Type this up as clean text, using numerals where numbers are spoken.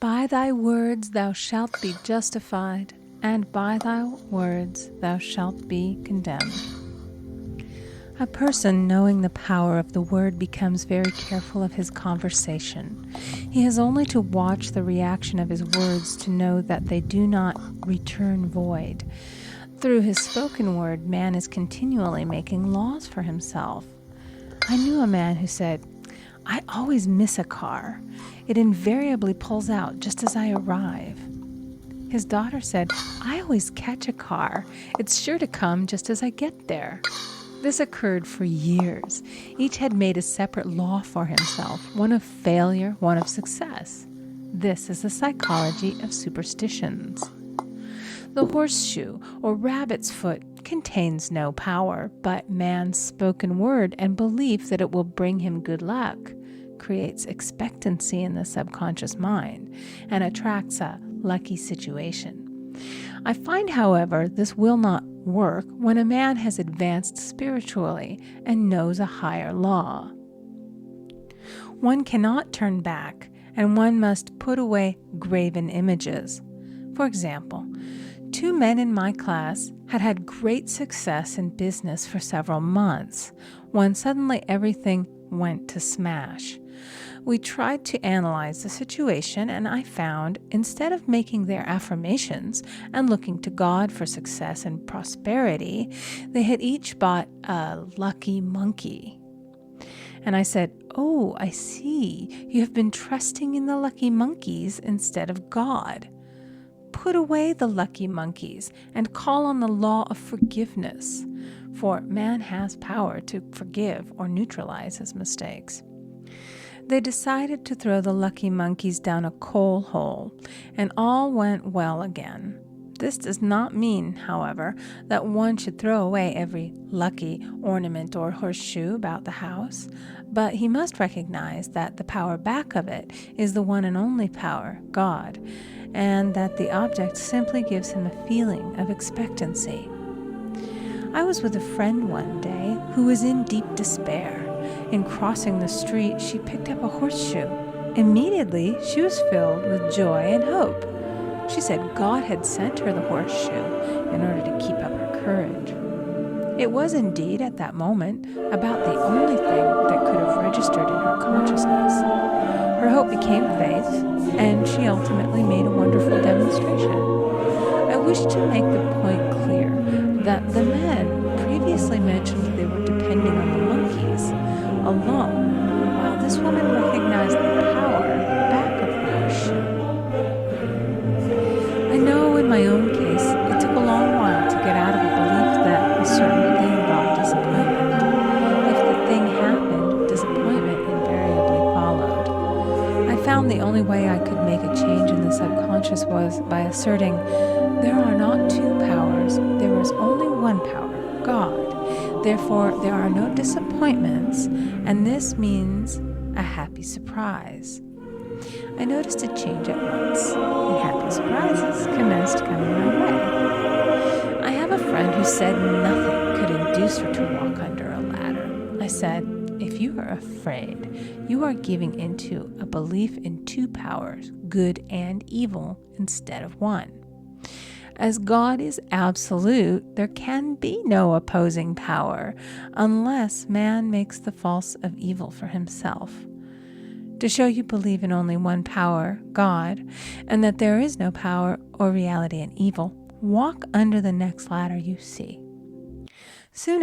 By thy words thou shalt be justified, and by thy words thou shalt be condemned. A person knowing the power of the word becomes very careful of his conversation. He has only to watch the reaction of his words to know that they do not return void. Through his spoken word, man is continually making laws for himself. I knew a man who said, "I always miss a car. It invariably pulls out just as I arrive." His daughter said, "I always catch a car. It's sure to come just as I get there." This occurred for years. Each had made a separate law for himself, one of failure, one of success. This is the psychology of superstitions. The horseshoe or rabbit's foot contains no power, but man's spoken word and belief that it will bring him good luck creates expectancy in the subconscious mind and attracts a lucky situation. I find, however, this will not work when a man has advanced spiritually and knows a higher law. One cannot turn back, and one must put away graven images. For example, 2 men in my class had great success in business for several months, when suddenly everything went to smash. We tried to analyze the situation, and I found, instead of making their affirmations and looking to God for success and prosperity, they had each bought a lucky monkey. And I said, "Oh, I see. You have been trusting in the lucky monkeys instead of God. Put away the lucky monkeys and call on the law of forgiveness, for man has power to forgive or neutralize his mistakes." They decided to throw the lucky monkeys down a coal hole, and all went well again. This does not mean, however, that one should throw away every lucky ornament or horseshoe about the house, but he must recognize that the power back of it is the one and only power, God, and that the object simply gives him a feeling of expectancy. I was with a friend one day who was in deep despair. In crossing the street, she picked up a horseshoe. Immediately, she was filled with joy and hope. She said God had sent her the horseshoe in order to keep up her courage. It was indeed, at that moment, about the only thing that could have registered in her consciousness. Her hope became faith, and she ultimately made a wonderful demonstration. I wish to make the point clear that the men previously mentioned they were depending on the monkeys alone, while this woman recognized the power back of the horseshoe. I know in my own case it took a long while to get out of a belief that a certain thing brought disappointment. If the thing happened, disappointment invariably followed. I found the only way I could make a change in the subconscious was by asserting there are not 2 powers, there is only one power, God. Therefore, there are no disappointments, and this means a happy surprise. I noticed a change at once, and happy surprises commenced coming my way. I have a friend who said nothing could induce her to walk under a ladder. I said, "If you are afraid, you are giving into a belief in 2 powers, good and evil, instead of one. As God is absolute, there can be no opposing power unless man makes the false of evil for himself. To show you believe in only one power, God, and that there is no power or reality in evil, walk under the next ladder you see." Soon